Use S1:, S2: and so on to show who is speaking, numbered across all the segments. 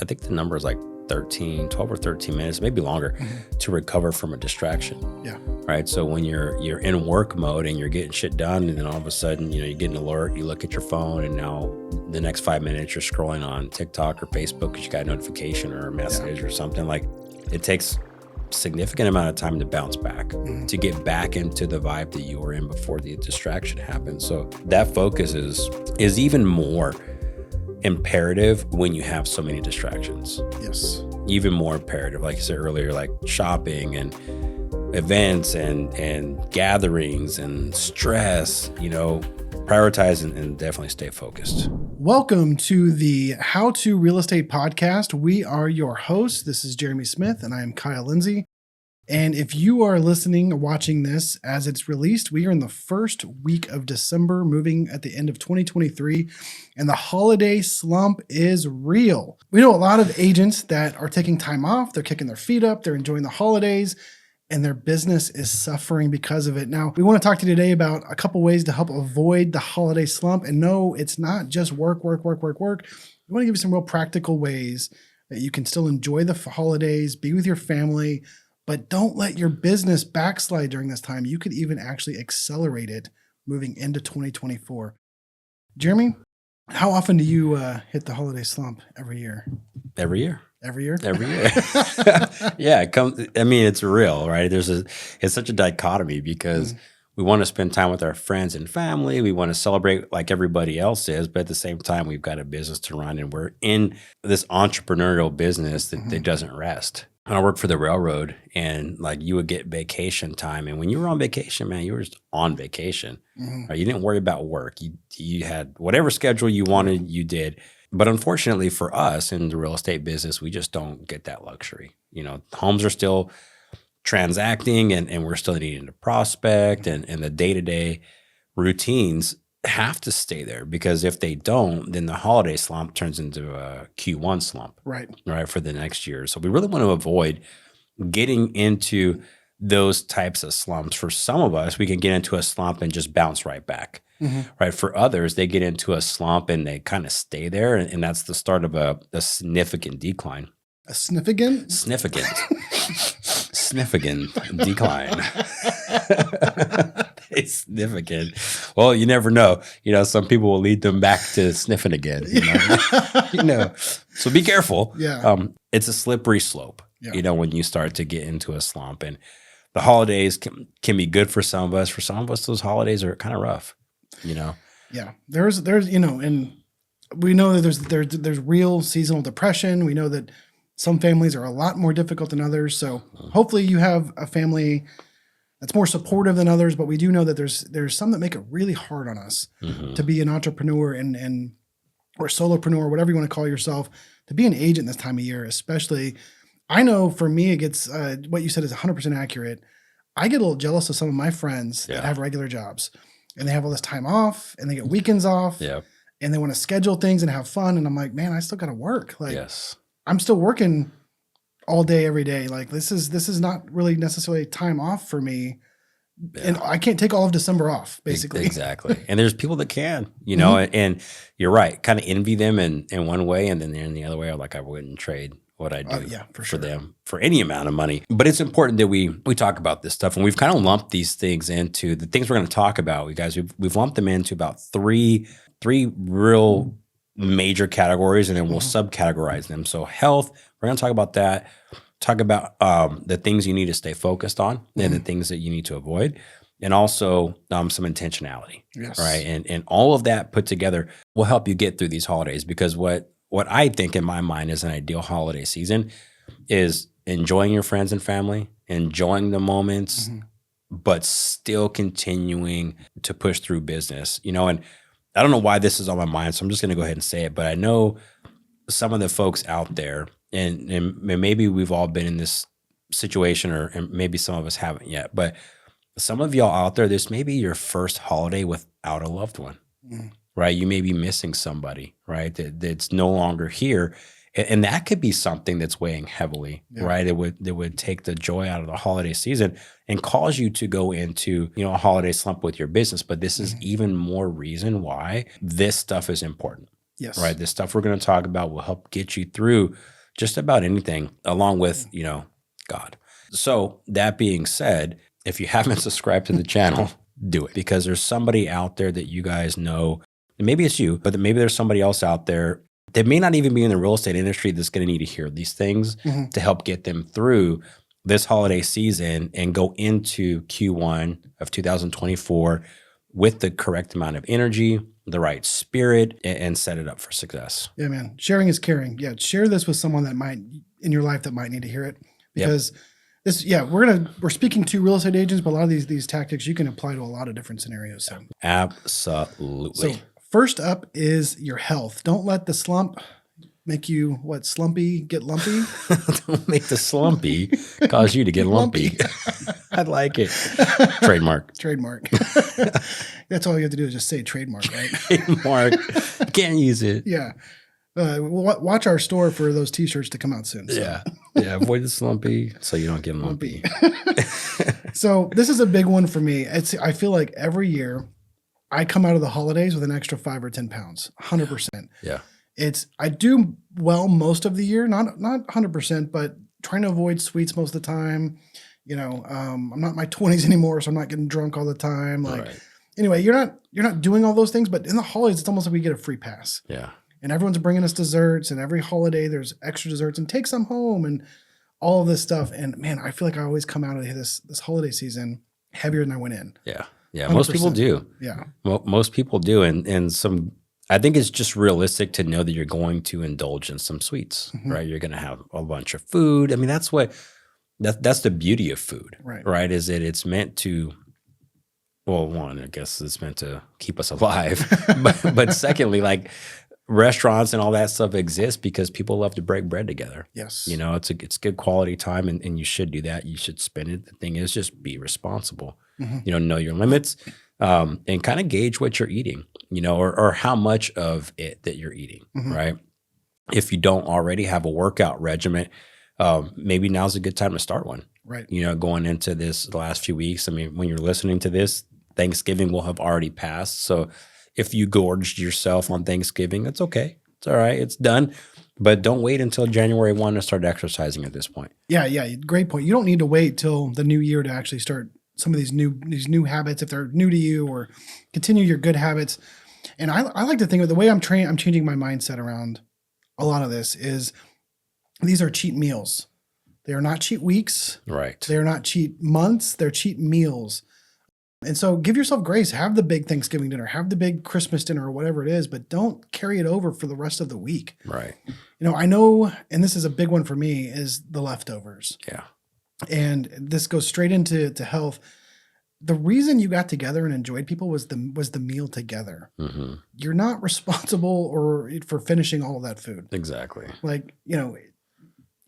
S1: I think the number is like 12 or 13 minutes, maybe longer, to recover from a distraction.
S2: Yeah.
S1: Right. So when you're in work mode and you're getting shit done, and then all of a sudden, you get an alert, you look at your phone, and now the next 5 minutes you're scrolling on TikTok or Facebook because you got a notification or a message or something. Like, it takes significant amount of time to bounce back, to get back into the vibe that you were in before the distraction happened. So that focus is even more imperative when you have so many distractions.
S2: Yes.
S1: Even more imperative, like I said earlier, like shopping and events and gatherings and stress, prioritize and definitely stay focused.
S2: Welcome to the How to Real Estate Podcast. We are your hosts. This is Jeremy Smith and I am Kyle Lindsay. And if you are listening or watching this as it's released, we are in the first week of December, moving at the end of 2023, and the holiday slump is real. We know a lot of agents that are taking time off, they're kicking their feet up, they're enjoying the holidays, and their business is suffering because of it. Now, we want to talk to you today about a couple ways to help avoid the holiday slump. And no, it's not just work. We want to give you some real practical ways that you can still enjoy the holidays, be with your family, but don't let your business backslide during this time. You could even actually accelerate it moving into 2024. Jeremy, how often do you hit the holiday slump every year?
S1: Every year.
S2: Every year?
S1: Every year. Yeah, it comes. I mean, it's real, right? It's such a dichotomy because we want to spend time with our friends and family. We want to celebrate like everybody else is, but at the same time, we've got a business to run, and we're in this entrepreneurial business that doesn't rest. I worked for the railroad, and like you would get vacation time, and when you were on vacation, man, you were just on vacation. Right? You didn't worry about work. You had whatever schedule you wanted, you did. But unfortunately for us in the real estate business, we just don't get that luxury. Homes are still transacting, and we're still needing to prospect, and the day-to-day routines have to stay there, because if they don't, then the holiday slump turns into a Q1 slump, right, for the next year. So we really want to avoid getting into those types of slumps. For some of us, we can get into a slump and just bounce right back. Right. For others, they get into a slump and they kind of stay there. And that's the start of a significant decline.
S2: A significant?
S1: Significant decline. Significant. Well, you never know. Some people will lead them back to sniffing again. So be careful.
S2: Yeah.
S1: It's a slippery slope. Yeah. When you start to get into a slump, and the holidays can be good for some of us. For some of us, those holidays are kind of rough.
S2: Yeah. There's and we know that there's real seasonal depression. We know that some families are a lot more difficult than others. So hopefully you have a family that's more supportive than others, but we do know that there's some that make it really hard on us to be an entrepreneur and or solopreneur, whatever you want to call yourself, to be an agent this time of year, especially. I know for me, it gets, what you said is 100% accurate. I get a little jealous of some of my friends that have regular jobs, and they have all this time off, and they get weekends off, and they want to schedule things and have fun. And I'm like, man, I still got to work. Like, I'm still working all day, every day. Like, this is not really necessarily time off for me. Yeah. And I can't take all of December off, basically.
S1: Exactly. And there's people that can, and you're right. Kind of envy them in one way, and then they're in the other way. I'm like, I wouldn't trade what I do for them for any amount of money. But it's important that we talk about this stuff, and we've kind of lumped these things into the things we're going to talk about. We've lumped them into about three real major categories, and then we'll subcategorize them. So health, we're going to talk about that. Talk about the things you need to stay focused on, and the things that you need to avoid, and also some intentionality, right? And all of that put together will help you get through these holidays, because what I think in my mind is an ideal holiday season is enjoying your friends and family, enjoying the moments, but still continuing to push through business, and I don't know why this is on my mind, so I'm just going to go ahead and say it, but I know some of the folks out there, and maybe we've all been in this situation, and maybe some of us haven't yet, but some of y'all out there, this may be your first holiday without a loved one. Right? You may be missing somebody, right? That's no longer here. And that could be something that's weighing heavily, right? That would take the joy out of the holiday season and cause you to go into, a holiday slump with your business. But this is even more reason why this stuff is important.
S2: Yes.
S1: Right. The stuff we're going to talk about will help get you through just about anything, along with, God. So that being said, if you haven't subscribed to the channel, do it, because there's somebody out there that you guys know. And maybe it's you, but maybe there's somebody else out there that may not even be in the real estate industry that's going to need to hear these things to help get them through this holiday season and go into Q1 of 2024 with the correct amount of energy, the right spirit, and set it up for success.
S2: Yeah, man. Sharing is caring. Yeah. Share this with someone that might in your life that might need to hear it, because we're speaking to real estate agents, but a lot of these tactics you can apply to a lot of different scenarios. So.
S1: Absolutely.
S2: So first up is your health. Don't let the slump make you slumpy, get lumpy.
S1: Don't make the slumpy cause you to get lumpy. I like it. Trademark.
S2: That's all you have to do is just say trademark, right?
S1: Trademark. Can't use it.
S2: Yeah. Watch our store for those t-shirts to come out soon. So.
S1: Yeah. Avoid the slumpy so you don't get lumpy.
S2: So this is a big one for me. I feel like every year I come out of the holidays with an extra 5 or 10 pounds, 100%.
S1: Yeah.
S2: I do well most of the year, not 100%, but trying to avoid sweets most of the time. I'm not in my 20s anymore, so I'm not getting drunk all the time. Anyway, you're not doing all those things, but in the holidays, it's almost like we get a free pass.
S1: Yeah.
S2: And everyone's bringing us desserts, and every holiday there's extra desserts, and take some home, and all of this stuff. And man, I feel like I always come out of this holiday season heavier than I went in.
S1: Yeah. Yeah. 100%. Most people do.
S2: Yeah.
S1: Well, most people do. And I think it's just realistic to know that you're going to indulge in some sweets, right? You're going to have a bunch of food. I mean, that's the beauty of food, right? Is that it's meant to, well, one, I guess it's meant to keep us alive. but secondly, like restaurants and all that stuff exist because people love to break bread together.
S2: Yes.
S1: It's good quality time, and you should do that. You should spend it. The thing is, just be responsible, know your limits, and kind of gauge what you're eating, or how much of it that you're eating, right? If you don't already have a workout regimen, maybe now's a good time to start one,
S2: right?
S1: Going into the last few weeks. I mean, when you're listening to this, Thanksgiving will have already passed. So if you gorged yourself on Thanksgiving, that's okay. It's all right. It's done. But don't wait until January 1 to start exercising at this point.
S2: Yeah. Great point. You don't need to wait till the new year to actually start some of these new habits, if they're new to you, or continue your good habits. And I like to think of the way I'm changing my mindset around a lot of this is these are cheat meals. They are not cheat weeks.
S1: Right.
S2: They're not cheat months. They're cheat meals. And so give yourself grace. Have the big Thanksgiving dinner, have the big Christmas dinner, or whatever it is, but don't carry it over for the rest of the week.
S1: Right.
S2: I know, and this is a big one for me, is the leftovers.
S1: Yeah.
S2: And this goes straight into health. The reason you got together and enjoyed people was the meal together. You're not responsible for finishing all of that food.
S1: Exactly.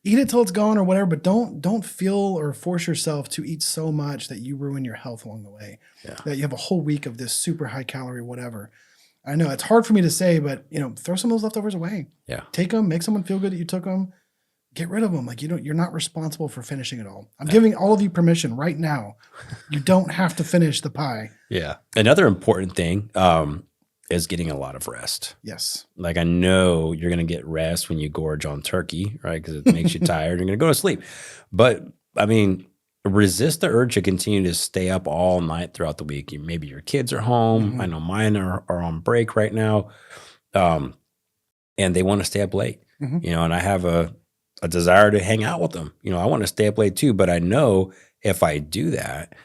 S2: Eat it till it's gone or whatever, but don't feel or force yourself to eat so much that you ruin your health along the way.
S1: Yeah.
S2: That you have a whole week of this super high calorie whatever. I know it's hard for me to say, but throw some of those leftovers away.
S1: Yeah.
S2: Take them, make someone feel good that you took them. Get rid of them. You're not responsible for finishing it all. I'm giving all of you permission right now. You don't have to finish the pie.
S1: Yeah. Another important thing is getting a lot of rest.
S2: Yes.
S1: I know you're going to get rest when you gorge on turkey, right? Because it makes you tired. You're going to go to sleep. But I mean, resist the urge to continue to stay up all night throughout the week. Maybe your kids are home. I know mine are on break right now. And they want to stay up late, and I have a desire to hang out with them. I want to stay up late too, but I know if I do that,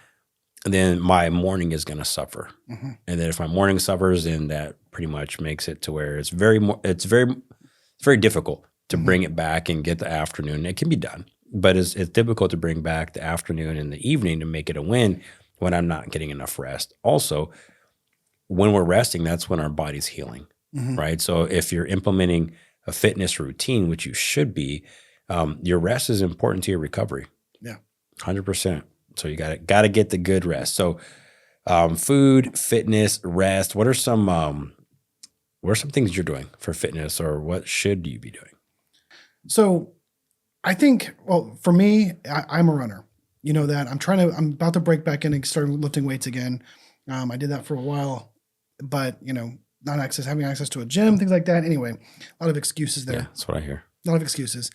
S1: then my morning is going to suffer. And then if my morning suffers, then that pretty much makes it to where it's very difficult to bring it back and get the afternoon. It can be done, but it's difficult to bring back the afternoon and the evening to make it a win when I'm not getting enough rest. Also, when we're resting, that's when our body's healing, right? So if you're implementing a fitness routine, which you should be, your rest is important to your recovery.
S2: Yeah.
S1: 100%. So you got to get the good rest. So food, fitness, rest. What are some things you're doing for fitness, or what should you be doing?
S2: So I think, well, for me, I'm a runner. You know that. I'm about to break back in and start lifting weights again. I did that for a while, but having access to a gym, things like that. Anyway, a lot of excuses there.
S1: Yeah, that's what I hear.
S2: A lot of excuses.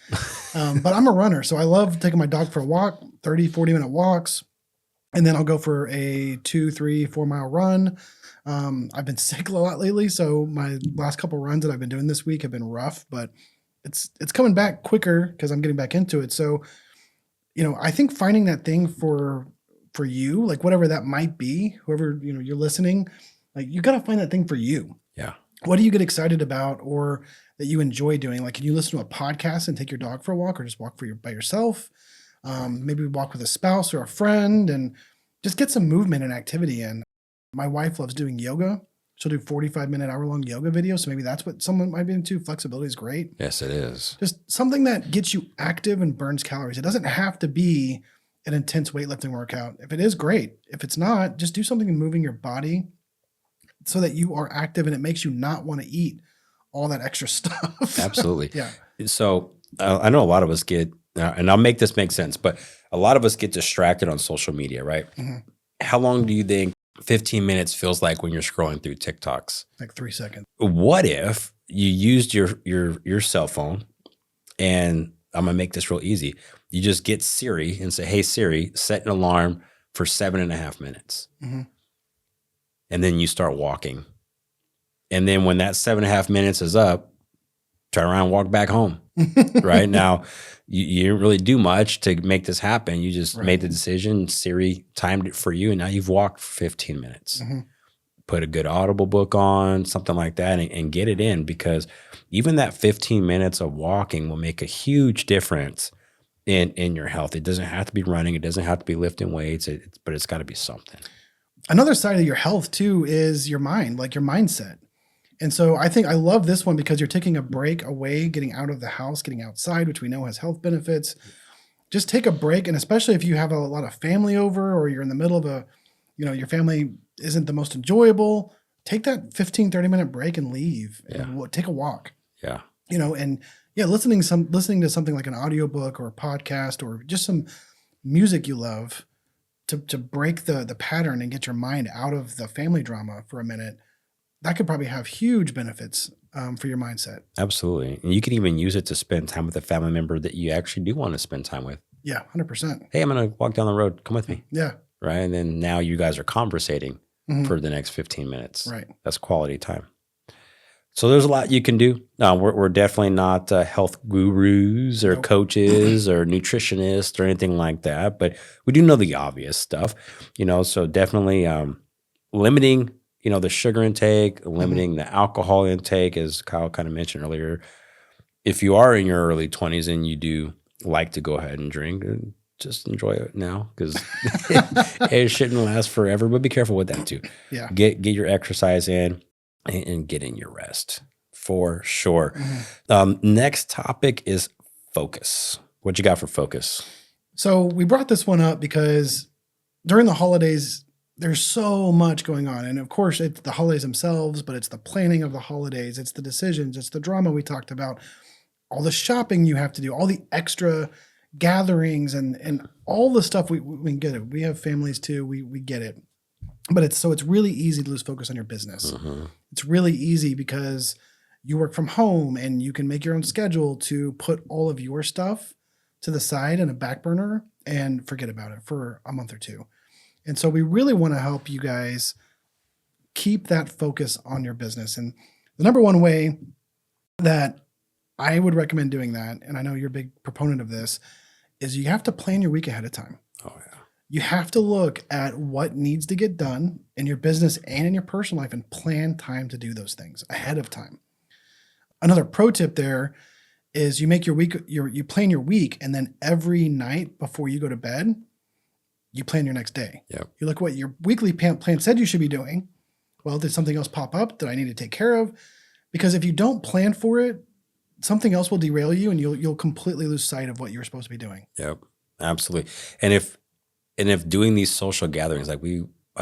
S2: But I'm a runner, so I love taking my dog for a walk, 30, 40-minute walks. And then I'll go for a 2, 3, 4-mile run. I've been sick a lot lately, so my last couple runs that I've been doing this week have been rough, but it's coming back quicker because I'm getting back into it. So, I think finding that thing for you, like whatever that might be, whoever, you're listening, like you got to find that thing for you.
S1: Yeah.
S2: What do you get excited about or that you enjoy doing? Like, can you listen to a podcast and take your dog for a walk or just walk by yourself? Maybe walk with a spouse or a friend and just get some movement and activity in. My wife loves doing yoga. She'll do 45-minute, hour-long yoga videos. So maybe that's what someone might be into. Flexibility is great.
S1: Yes, it is.
S2: Just something that gets you active and burns calories. It doesn't have to be an intense weightlifting workout. If it is, great. If it's not, just do something moving your body so that you are active and it makes you not want to eat all that extra stuff.
S1: Absolutely.
S2: Yeah.
S1: So I know a lot of us get, and I'll make this make sense, but a lot of us get distracted on social media, right?
S2: Mm-hmm.
S1: How long do you think 15 minutes feels like when you're scrolling through TikToks?
S2: Like 3 seconds.
S1: What if you used your cell phone, and I'm going to make this real easy. You just get Siri and say, hey, Siri, set an alarm for 7.5 minutes.
S2: Mm-hmm.
S1: And then you start walking. And then when that 7.5 minutes is up, turn around and walk back home. Right now, you didn't really do much to make this happen. You just made the decision. Siri timed it for you, and now you've walked for 15 minutes.
S2: Mm-hmm.
S1: Put a good Audible book on, something like that, and get it in, because even that 15 minutes of walking will make a huge difference in your health. It doesn't have to be running. It doesn't have to be lifting weights, but it's got to be something.
S2: Another side of your health too is your mind, like your mindset. And so I think I love this one because you're taking a break away, getting out of the house, getting outside, which we know has health benefits. Just take a break. And especially if you have a lot of family over or you're in the middle of your family isn't the most enjoyable, take that 15, 30-minute break and leave and take a walk.
S1: Yeah.
S2: Listening to something like an audiobook or a podcast or just some music you love to break the pattern and get your mind out of the family drama for a minute. That could probably have huge benefits for your mindset.
S1: Absolutely. And you can even use it to spend time with a family member that you actually do want to spend time with.
S2: Yeah, 100%.
S1: Hey, I'm going to walk down the road. Come with me.
S2: Yeah.
S1: Right. And then now you guys are conversating for the next 15 minutes.
S2: Right.
S1: That's quality time. So there's a lot you can do. We're definitely not health gurus or coaches or nutritionists or anything like that, but we do know the obvious stuff, so definitely limiting the sugar intake, limiting the alcohol intake, as Kyle kind of mentioned earlier. If you are in your early 20s and you do like to go ahead and drink, just enjoy it now, because it shouldn't last forever, but be careful with that too.
S2: Yeah.
S1: Get your exercise in and get in your rest for sure. Next topic is focus. What you got for focus?
S2: So we brought this one up because during the holidays, there's so much going on. And of course, it's the holidays themselves, but it's the planning of the holidays. It's the decisions. It's the drama we talked about. All the shopping you have to do, all the extra gatherings and all the stuff. We get it. We have families too. We get it. But it's really easy to lose focus on your business. It's really easy because you work from home and you can make your own schedule to put all of your stuff to the side in a back burner and forget about it for a month or two. And so we really want to help you guys keep that focus on your business. And the number one way that I would recommend doing that, and I know you're a big proponent of this, is you have to plan your week ahead of time.
S1: Oh, yeah.
S2: You have to look at what needs to get done in your business and in your personal life and plan time to do those things ahead of time. Another pro tip there is you make your week, you plan your week, and then every night before you go to bed, you plan your next day.
S1: Yep.
S2: You look what your weekly plan said you should be doing. Well, did something else pop up that I need to take care of? Because if you don't plan for it, something else will derail you and you'll completely lose sight of what you're supposed to be doing.
S1: Yep, absolutely. And if doing these social gatherings, I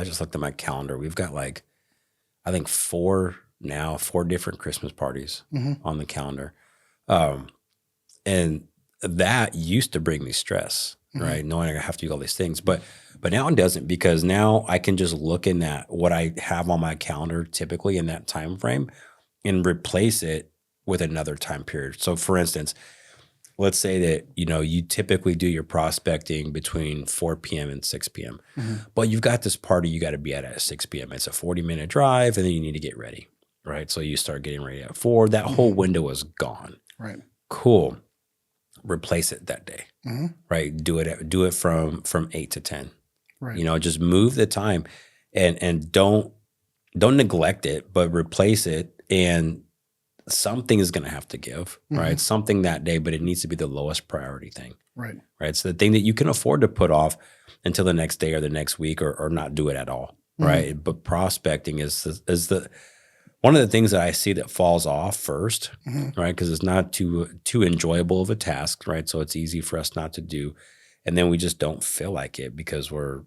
S1: just looked at my calendar. We've got I think 4 different Christmas parties on the calendar. And that used to bring me stress, right? Knowing I have to do all these things, but now it doesn't, because now I can just look in that what I have on my calendar typically in that time frame and replace it with another time period. So for instance, let's say that, you typically do your prospecting between 4 p.m. and 6 p.m. But you've got this party you got to be at 6 p.m. It's a 40-minute drive, and then you need to get ready, right? So you start getting ready at 4. That whole window is gone.
S2: Right.
S1: Cool. Replace it that day, right? Do it from 8 to 10.
S2: Right.
S1: Just move the time, and don't neglect it, but replace it. And something is going to have to give, right? Something that day, but it needs to be the lowest priority thing.
S2: Right.
S1: Right. So the thing that you can afford to put off until the next day or the next week, or not do it at all. Right. But prospecting is the one of the things that I see that falls off first, right? Because it's not too enjoyable of a task, right? So it's easy for us not to do. And then we just don't feel like it because we're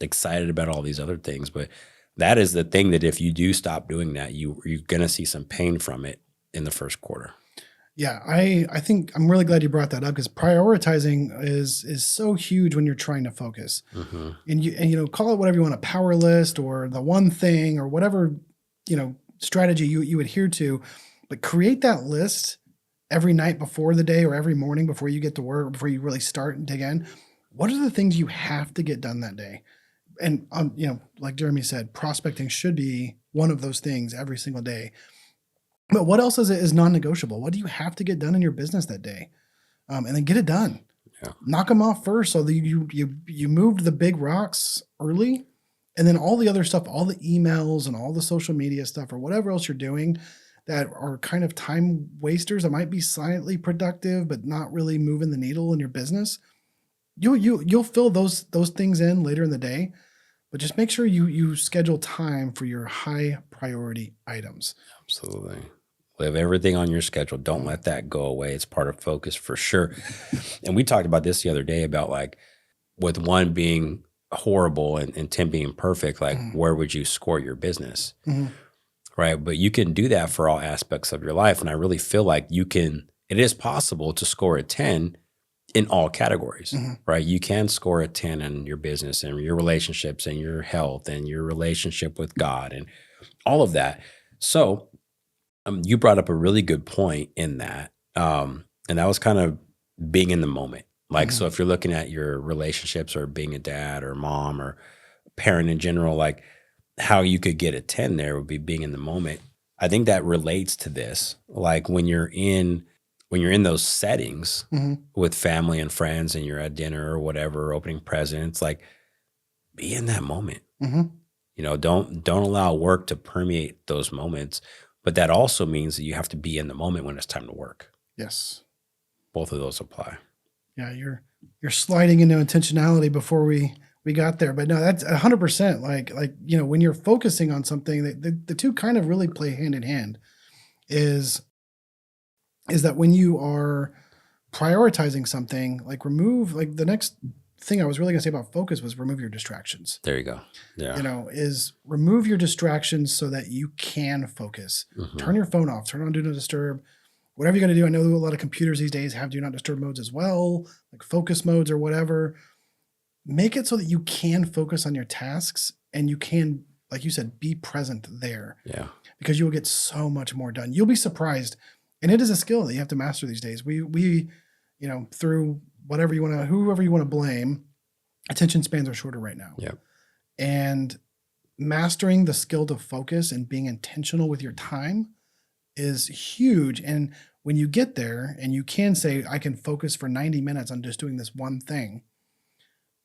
S1: excited about all these other things. But that is the thing that if you do stop doing that, you're going to see some pain from it in the first quarter.
S2: Yeah, I think I'm really glad you brought that up, because prioritizing is so huge when you're trying to focus. And you call it whatever you want, a power list or the one thing or whatever, strategy you adhere to, but create that list every night before the day or every morning before you get to work, or before you really start and dig in. What are the things you have to get done that day? And like Jeremy said, prospecting should be one of those things every single day. But what else is non-negotiable? What do you have to get done in your business that day? And then get it done.
S1: Yeah.
S2: Knock them off first, so that you moved the big rocks early, and then all the other stuff, all the emails and all the social media stuff or whatever else you're doing that are kind of time wasters that might be silently productive but not really moving the needle in your business. You'll fill those things in later in the day, but just make sure you schedule time for your high priority items.
S1: Absolutely. Live everything on your schedule. Don't let that go away. It's part of focus for sure. And we talked about this the other day about, like, with 1 being horrible and 10 being perfect, like where would you score your business? Right. But you can do that for all aspects of your life. And I really feel like it is possible to score a 10 in all categories, right? You can score a 10 in your business and your relationships and your health and your relationship with God and all of that. So you brought up a really good point in that. And that was kind of being in the moment. Like, so if you're looking at your relationships or being a dad or mom or parent in general, like how you could get a 10 there would be being in the moment. I think that relates to this. Like when you're in those settings with family and friends and you're at dinner or whatever, opening presents, like be in that moment. Don't allow work to permeate those moments. But that also means that you have to be in the moment when it's time to work.
S2: Yes.
S1: Both of those apply.
S2: Yeah, you're sliding into intentionality before we got there. But no, that's 100%. Like when you're focusing on something, the two kind of really play hand in hand. Is that when you are prioritizing something, like the next thing I was really going to say about focus was remove your distractions.
S1: There you go. Yeah.
S2: Is remove your distractions so that you can focus. Turn your phone off, turn on Do Not Disturb, whatever you got to do. I know a lot of computers these days have Do Not Disturb modes as well, like focus modes or whatever. Make it so that you can focus on your tasks and you can, like you said, be present there.
S1: Yeah.
S2: Because you'll get so much more done. You'll be surprised. And it is a skill that you have to master these days. We through whoever you want to blame, attention spans are shorter right now.
S1: Yeah.
S2: And mastering the skill to focus and being intentional with your time is huge. And when you get there and you can say, I can focus for 90 minutes on just doing this one thing,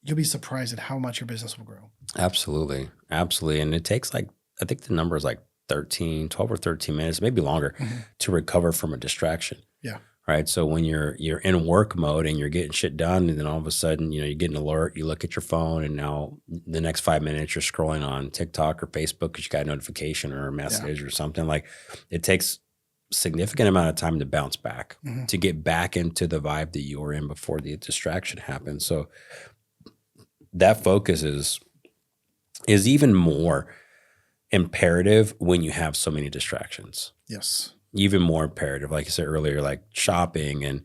S2: you'll be surprised at how much your business will grow. Absolutely.
S1: Absolutely. And it takes I think the number is 12 or 13 minutes, maybe longer, to recover from a distraction.
S2: Yeah.
S1: Right. So when you're in work mode and you're getting shit done, and then all of a sudden, you get an alert, you look at your phone, and now the next 5 minutes you're scrolling on TikTok or Facebook because you got a notification or a message or something. Like, it takes a significant amount of time to bounce back, to get back into the vibe that you were in before the distraction happened. So that focus is even more imperative when you have so many distractions.
S2: Yes.
S1: Even more imperative, like I said earlier, like shopping and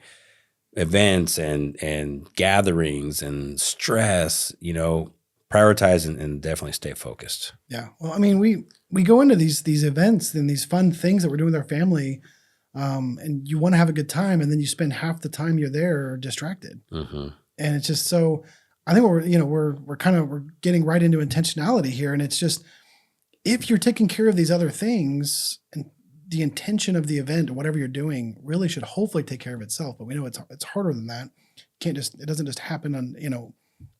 S1: events and gatherings and stress, prioritize and definitely stay focused.
S2: Yeah. Well, I mean, we go into these events and these fun things that we're doing with our family, and you want to have a good time, and then you spend half the time you're there distracted, and it's just so. I think we're getting right into intentionality here, and it's just if you're taking care of these other things, and the intention of the event or whatever you're doing really should hopefully take care of itself. But we know it's harder than that. It doesn't just happen on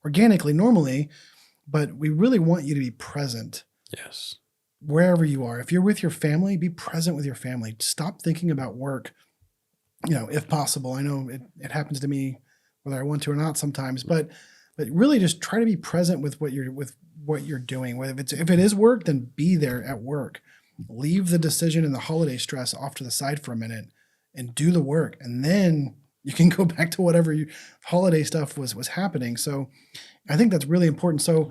S2: organically normally. But we really want you to be present.
S1: Yes.
S2: Wherever you are. If you're with your family, be present with your family. Stop thinking about work, if possible. I know it happens to me whether I want to or not sometimes, but really just try to be present with what you're doing. If it is work, then be there at work. Leave the decision and the holiday stress off to the side for a minute and do the work. And then you can go back to whatever holiday stuff was happening. So I think that's really important. So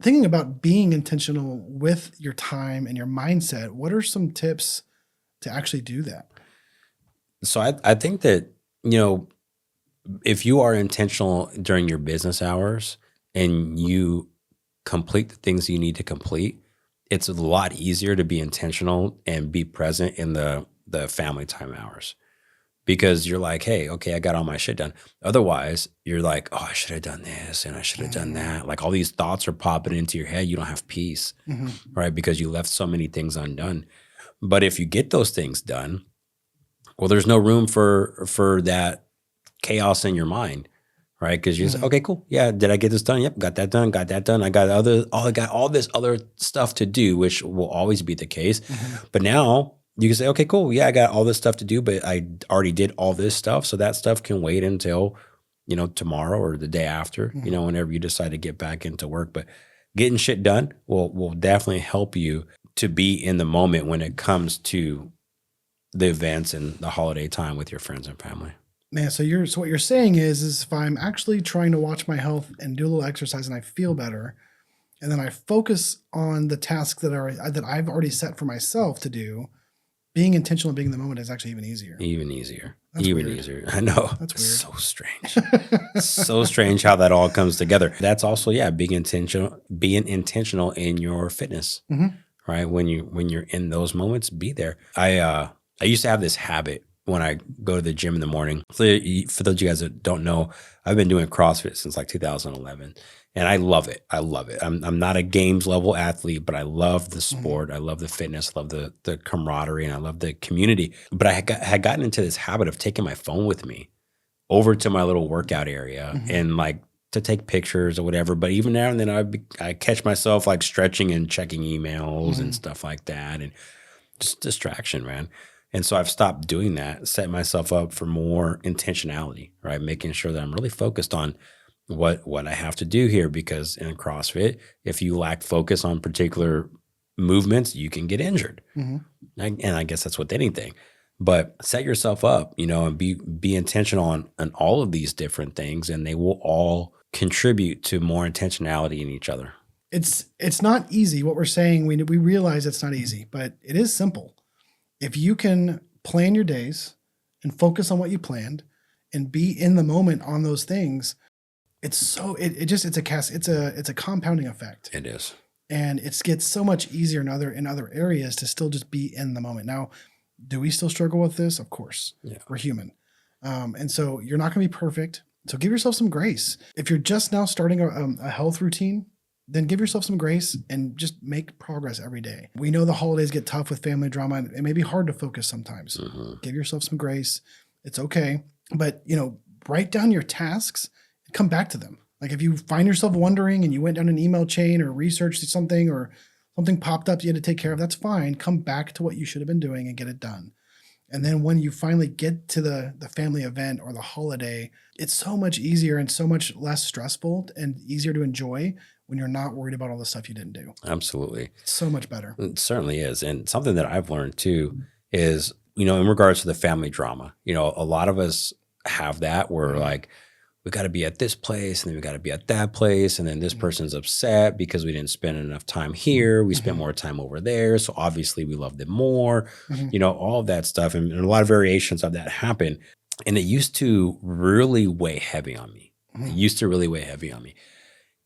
S2: thinking about being intentional with your time and your mindset, what are some tips to actually do that?
S1: So I think that, if you are intentional during your business hours and you complete the things you need to complete, it's a lot easier to be intentional and be present in the family time hours. Because you're like, hey, okay, I got all my shit done. Otherwise, you're like, oh, I should have done this and I should have done that. Like all these thoughts are popping into your head. You don't have peace, right? Because you left so many things undone. But if you get those things done, well, there's no room for that chaos in your mind, right? Because you say, okay, cool. Yeah, did I get this done? Yep, got that done. I got all this other stuff to do, which will always be the case. But now you can say, okay, cool. Yeah, I got all this stuff to do, but I already did all this stuff. So that stuff can wait until, tomorrow or the day after, whenever you decide to get back into work. But getting shit done will definitely help you to be in the moment when it comes to the events and the holiday time with your friends and family.
S2: Man, so what you're saying is if I'm actually trying to watch my health and do a little exercise and I feel better, and then I focus on the tasks that I've already set for myself to do, being intentional and being in the moment is actually even easier.
S1: That's even weird. Easier. I know.
S2: That's weird.
S1: So strange. So strange how that all comes together. That's also, being intentional in your fitness, right? When you're in those moments, be there. I used to have this habit when I go to the gym in the morning. So for those of you guys that don't know, I've been doing CrossFit since like 2011. And I love it. I'm not a games level athlete, but I love the sport. I love the fitness, love the camaraderie, and I love the community. But I had gotten into this habit of taking my phone with me over to my little workout area and like to take pictures or whatever. But even now and then I catch myself like stretching and checking emails and stuff like that, and just distraction, man. And so I've stopped doing that, set myself up for more intentionality, right? Making sure that I'm really focused on what I have to do here, because in CrossFit, if you lack focus on particular movements, you can get injured. And I guess that's with anything. But set yourself up, and be intentional on all of these different things, and they will all contribute to more intentionality in each other.
S2: It's not easy. What we're saying, we realize it's not easy, but it is simple. If you can plan your days and focus on what you planned and be in the moment on those things, it's a compounding effect.
S1: It is.
S2: And it gets so much easier in other areas to still just be in the moment. Now, do we still struggle with this? Of course. Yeah. We're human. And so you're not going to be perfect. So give yourself some grace. If you're just now starting a health routine, then give yourself some grace and just make progress every day. We know the holidays get tough with family drama, and it may be hard to focus sometimes. Give yourself some grace. It's okay. But, write down your tasks and come back to them. Like if you find yourself wondering and you went down an email chain or researched something or something popped up you had to take care of, that's fine. Come back to what you should have been doing and get it done. And then when you finally get to the family event or the holiday, it's so much easier and so much less stressful and easier to enjoy when you're not worried about all the stuff you didn't do.
S1: Absolutely.
S2: It's so much better.
S1: It certainly is. And something that I've learned too is, in regards to the family drama, a lot of us have that where like, we got to be at this place and then we got to be at that place. And then this person's upset because we didn't spend enough time here. We spent more time over there. So obviously we love them more, all of that stuff. And a lot of variations of that happen. And it used to really weigh heavy on me. It used to really weigh heavy on me.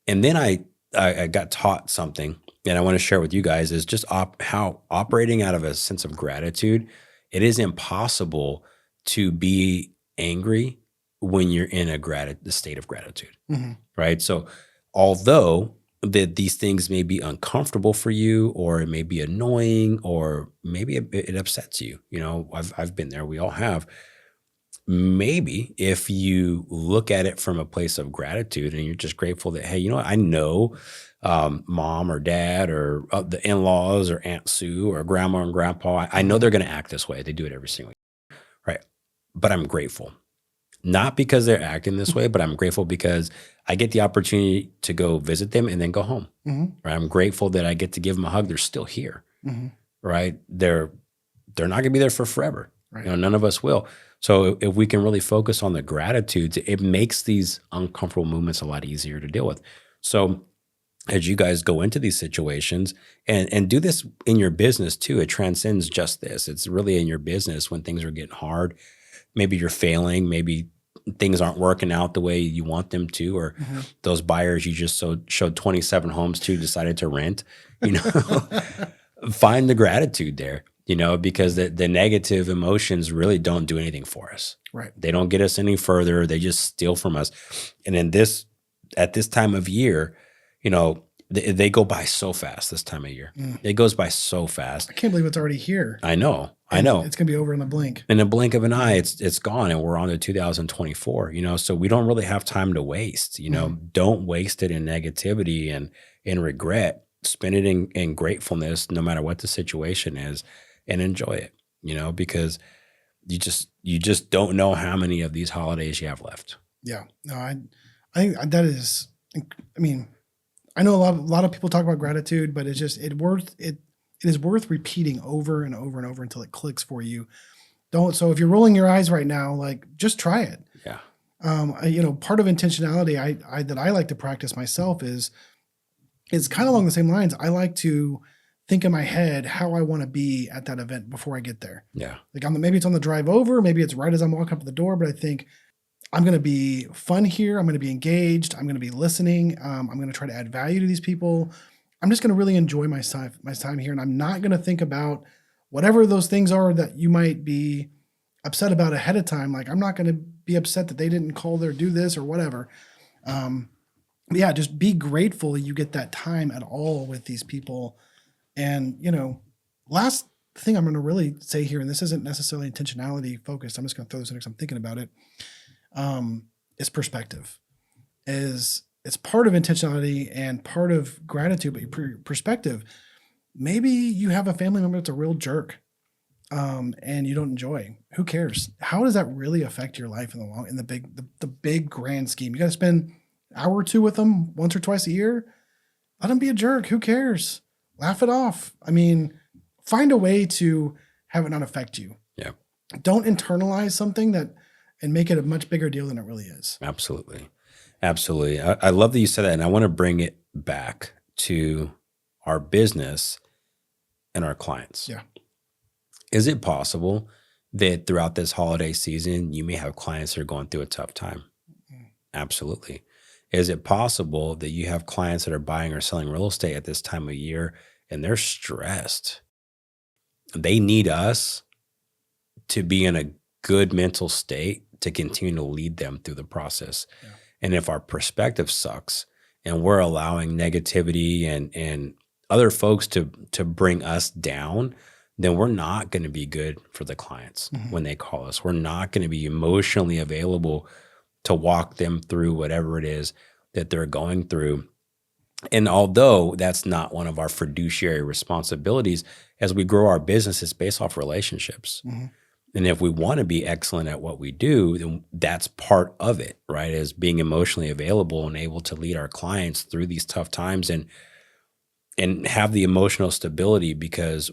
S1: And then I got taught something, and I want to share with you guys, is just how operating out of a sense of gratitude, it is impossible to be angry when you're in the state of gratitude, right? So although these things may be uncomfortable for you, or it may be annoying, or maybe it upsets you, I've been there, we all have. Maybe if you look at it from a place of gratitude and you're just grateful that, hey, I know mom or dad or the in-laws or Aunt Sue or grandma and grandpa, I know they're going to act this way. They do it every single year, right? But I'm grateful. Not because they're acting this way, but I'm grateful because I get the opportunity to go visit them and then go home. Right? I'm grateful that I get to give them a hug. They're still here, right? They're not going to be there for forever. Right. None of us will. So if we can really focus on the gratitudes, it makes these uncomfortable moments a lot easier to deal with. So as you guys go into these situations and do this in your business too, it transcends just this. It's really in your business when things are getting hard. Maybe you're failing. Maybe things aren't working out the way you want them to, or those buyers you just showed 27 homes to decided to rent. Find the gratitude there. Because the negative emotions really don't do anything for us.
S2: Right.
S1: They don't get us any further. They just steal from us. And at this time of year, they go by so fast this time of year. It goes by so fast.
S2: I can't believe it's already here.
S1: I know.
S2: It's going to be over in a blink.
S1: In a blink of an eye, it's gone, and we're on to 2024, so we don't really have time to waste. Don't waste it in negativity and in regret. Spend it in gratefulness, no matter what the situation is. And enjoy it, because you just don't know how many of these holidays you have left.
S2: Yeah, no, I think that is. I mean, I know a lot of people talk about gratitude, but it's just it is worth repeating over and over and over until it clicks for you. So if you're rolling your eyes right now, just try it.
S1: Yeah.
S2: Part of intentionality that I like to practice myself is kind of along the same lines. I like to think in my head how I want to be at that event before I get there.
S1: Yeah.
S2: Maybe it's on the drive over, maybe it's right as I'm walking up the door, but I think I'm going to be fun here. I'm going to be engaged. I'm going to be listening. I'm going to try to add value to these people. I'm just going to really enjoy my time here. And I'm not going to think about whatever those things are that you might be upset about ahead of time. I'm not going to be upset that they didn't call or do this or whatever. Yeah, just be grateful you get that time at all with these people. And, last thing I'm going to really say here, and this isn't necessarily intentionality focused, I'm just going to throw this in because I'm thinking about it, is perspective. It's part of intentionality and part of gratitude, but your perspective. Maybe you have a family member that's a real jerk, and you don't enjoy. Who cares? How does that really affect your life in the big grand scheme? You got to spend an hour or two with them once or twice a year. Let them be a jerk. Who cares? Laugh it off. I mean, find a way to have it not affect you.
S1: Yeah.
S2: Don't internalize something and make it a much bigger deal than it really is.
S1: Absolutely. Absolutely. I love that you said that. And I want to bring it back to our business and our clients.
S2: Yeah.
S1: Is it possible that throughout this holiday season, you may have clients that are going through a tough time? Absolutely. Is it possible that you have clients that are buying or selling real estate at this time of year and they're stressed? They need us to be in a good mental state to continue to lead them through the process. Yeah. And if our perspective sucks and we're allowing negativity and other folks to bring us down, then we're not going to be good for the clients when they call us. We're not going to be emotionally available to walk them through whatever it is that they're going through. And although that's not one of our fiduciary responsibilities, as we grow our business, it's based off relationships. And if we want to be excellent at what we do, then that's part of it, right? Is being emotionally available and able to lead our clients through these tough times and have the emotional stability, because,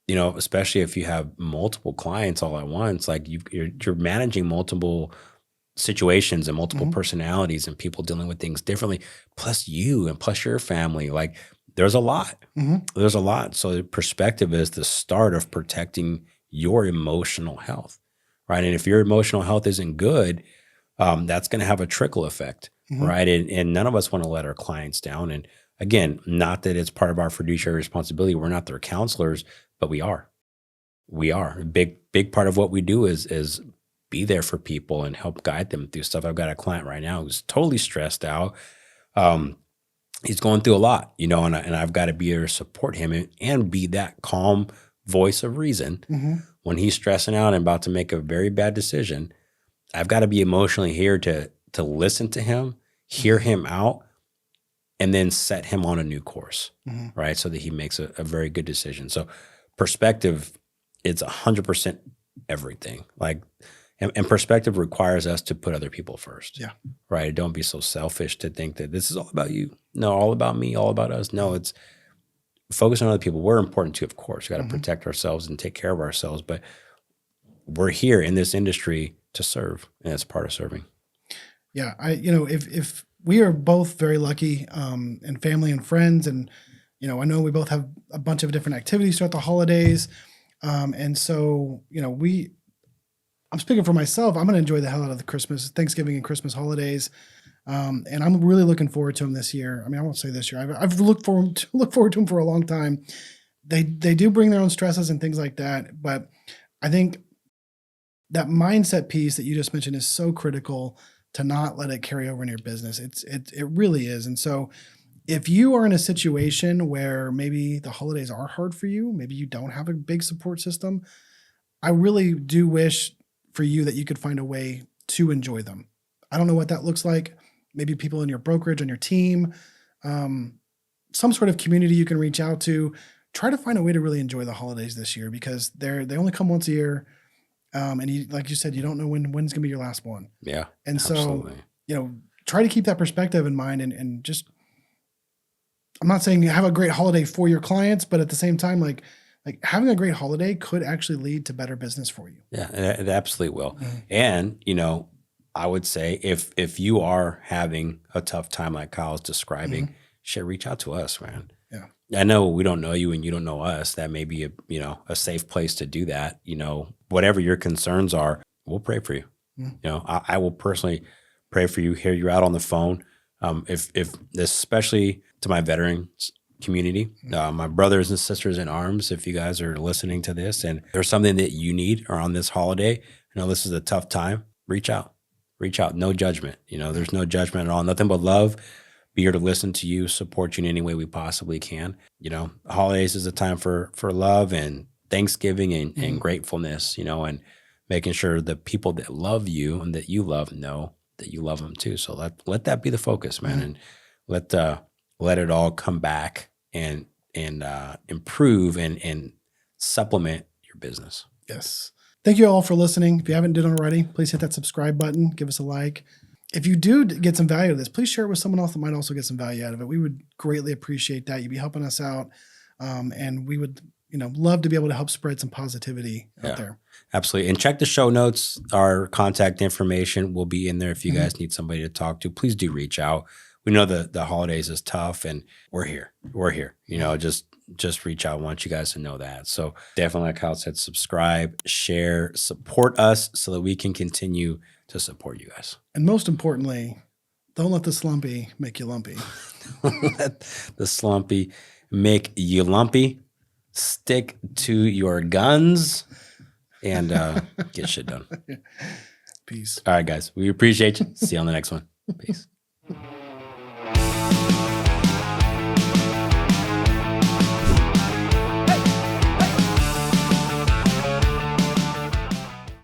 S1: especially if you have multiple clients all at once, you're managing multiple situations and multiple personalities and people dealing with things differently, plus you and plus your family. There's a lot. There's a lot. So the perspective is the start of protecting your emotional health, right? And if your emotional health isn't good, that's going to have a trickle effect, right? And none of us want to let our clients down. And again, not that it's part of our fiduciary responsibility. We're not their counselors, but we are. We are. A big part of what we do is be there for people and help guide them through stuff. I've got a client right now who's totally stressed out. He's going through a lot, and I've got to be there to support him and be that calm voice of reason when he's stressing out and about to make a very bad decision. I've got to be emotionally here to listen to him, hear him out, and then set him on a new course, right? So that he makes a very good decision. So perspective, it's 100% everything. And perspective requires us to put other people first.
S2: Yeah.
S1: Right. Don't be so selfish to think that this is all about you. No, all about me, all about us. No, it's focus on other people. We're important too, of course. We got to protect ourselves and take care of ourselves. But we're here in this industry to serve, and it's part of serving.
S2: Yeah. If we are both very lucky, and family and friends, and, I know we both have a bunch of different activities throughout the holidays. And so, I'm speaking for myself. I'm going to enjoy the hell out of the Thanksgiving and Christmas holidays. And I'm really looking forward to them this year. I mean, I won't say this year. I've looked forward to them for a long time. They do bring their own stresses and things like that. But I think that mindset piece that you just mentioned is so critical to not let it carry over in your business. It really is. And so if you are in a situation where maybe the holidays are hard for you, maybe you don't have a big support system, I really do wish for you that you could find a way to enjoy them. I don't know what that looks like. Maybe people in your brokerage, on your team, some sort of community you can reach out to. Try to find a way to really enjoy the holidays this year, because they only come once a year. And like you said, you don't know when's gonna be your last one.
S1: Yeah.
S2: And
S1: absolutely.
S2: So, try to keep that perspective in mind, and just, I'm not saying have a great holiday for your clients, but at the same time, like having a great holiday could actually lead to better business for you.
S1: Yeah, it absolutely will. And, I would say if you are having a tough time like Kyle's describing, reach out to us, man.
S2: Yeah. I
S1: know we don't know you and you don't know us. That may be a safe place to do that. Whatever your concerns are, we'll pray for you. I will personally pray for you, hear you out on the phone. If especially to my veterans community, my brothers and sisters in arms, if you guys are listening to this and there's something that you need or on this holiday, this is a tough time, reach out, no judgment. There's no judgment at all, nothing but love. Be here to listen to you, support you in any way we possibly can. Holidays is a time for love and Thanksgiving and gratefulness, and making sure the people that love you and that you love know that you love them too. So let that be the focus, man. And let it all come back and improve and supplement your business.
S2: Yes. Thank you all for listening. If you haven't done already, please hit that subscribe button. Give us a like. If you do get some value out of this, please share it with someone else that might also get some value out of it. We would greatly appreciate that. You'd be helping us out. And we would, love to be able to help spread some positivity out there.
S1: Absolutely. And check the show notes. Our contact information will be in there. If you guys need somebody to talk to, please do reach out. We know the holidays is tough and we're here. Just reach out. I want you guys to know that. So definitely, like Kyle said, subscribe, share, support us so that we can continue to support you guys.
S2: And most importantly, don't let the slumpy make you lumpy.
S1: Don't let the slumpy make you lumpy. Stick to your guns and get shit done.
S2: Peace.
S1: All right, guys. We appreciate you. See you on the next one. Peace.